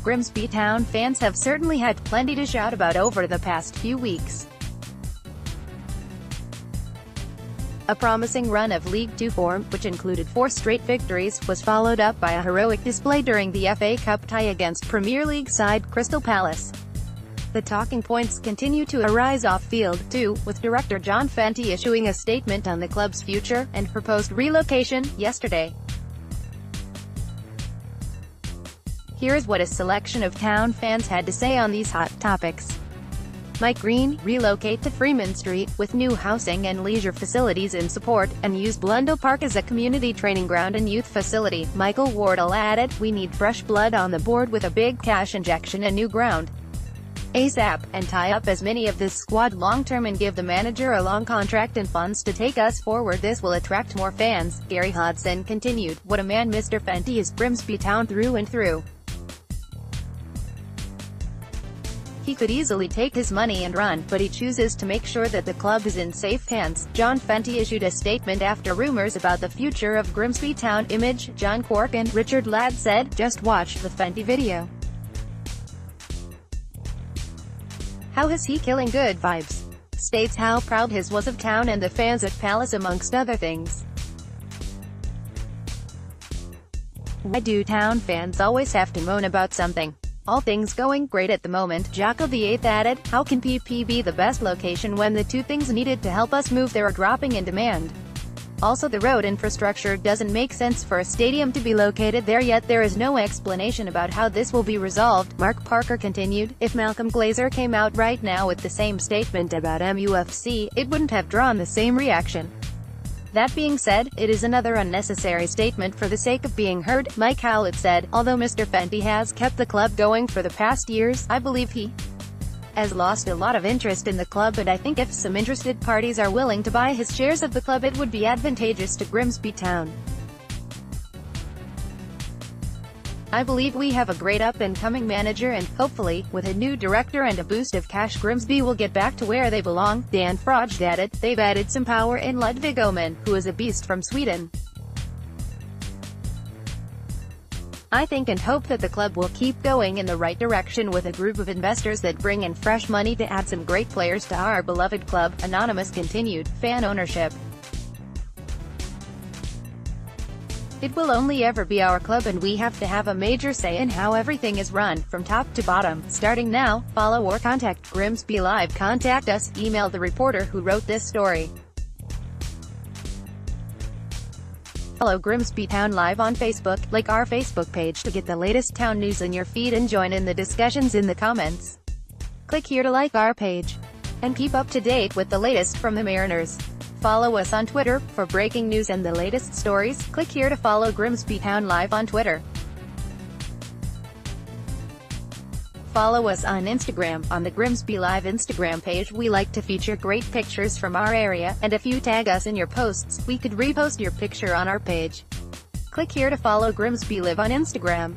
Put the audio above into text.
Grimsby Town fans have certainly had plenty to shout about over the past few weeks. A promising run of League Two form, which included 4 straight victories, was followed up by a heroic display during the FA Cup tie against Premier League side Crystal Palace. The talking points continue to arise off-field, too, with director John Fenty issuing a statement on the club's future and proposed relocation yesterday. Here's what a selection of Town fans had to say on these hot topics. Mike Green, relocate to Freeman Street, with new housing and leisure facilities in support, and use Blundell Park as a community training ground and youth facility. Michael Wardle added, we need fresh blood on the board with a big cash injection and new ground ASAP, and tie up as many of this squad long-term and give the manager a long contract and funds to take us forward. This will attract more fans. Gary Hodson continued, what a man Mr. Fenty is, Grimsby Town through and through. He could easily take his money and run, but he chooses to make sure that the club is in safe hands. John Fenty issued a statement after rumors about the future of Grimsby Town image. John Cork and Richard Ladd said, just watch the Fenty video. How is he killing good vibes? States how proud his was of town and the fans at Palace amongst other things. Why do town fans always have to moan about something? All things going great at the moment. Jocko VIII added, how can PP be the best location when the 2 things needed to help us move there are dropping in demand? Also, the road infrastructure doesn't make sense for a stadium to be located there, yet there is no explanation about how this will be resolved. Mark Parker continued, if Malcolm Glazer came out right now with the same statement about MUFC, it wouldn't have drawn the same reaction. That being said, it is another unnecessary statement for the sake of being heard. Mike Howlett said, although Mr. Fenty has kept the club going for the past years, I believe he has lost a lot of interest in the club, and I think if some interested parties are willing to buy his shares of the club, it would be advantageous to Grimsby Town. I believe we have a great up-and-coming manager, and, hopefully, with a new director and a boost of cash, Grimsby will get back to where they belong. Dan Froged added, they've added some power in Ludvig Åhman, who is a beast from Sweden. I think and hope that the club will keep going in the right direction with a group of investors that bring in fresh money to add some great players to our beloved club. Anonymous continued, fan ownership. It will only ever be our club, and we have to have a major say in how everything is run, from top to bottom. Starting now, follow or contact Grimsby Live. Contact us, email the reporter who wrote this story. Follow Grimsby Town Live on Facebook, like our Facebook page to get the latest town news in your feed and join in the discussions in the comments. Click here to like our page and keep up to date with the latest from the Mariners. Follow us on Twitter for breaking news and the latest stories. Click here to follow Grimsby Town Live on Twitter. Follow us on Instagram. On the Grimsby Live Instagram page, we like to feature great pictures from our area, and if you tag us in your posts, we could repost your picture on our page. Click here to follow Grimsby Live on Instagram.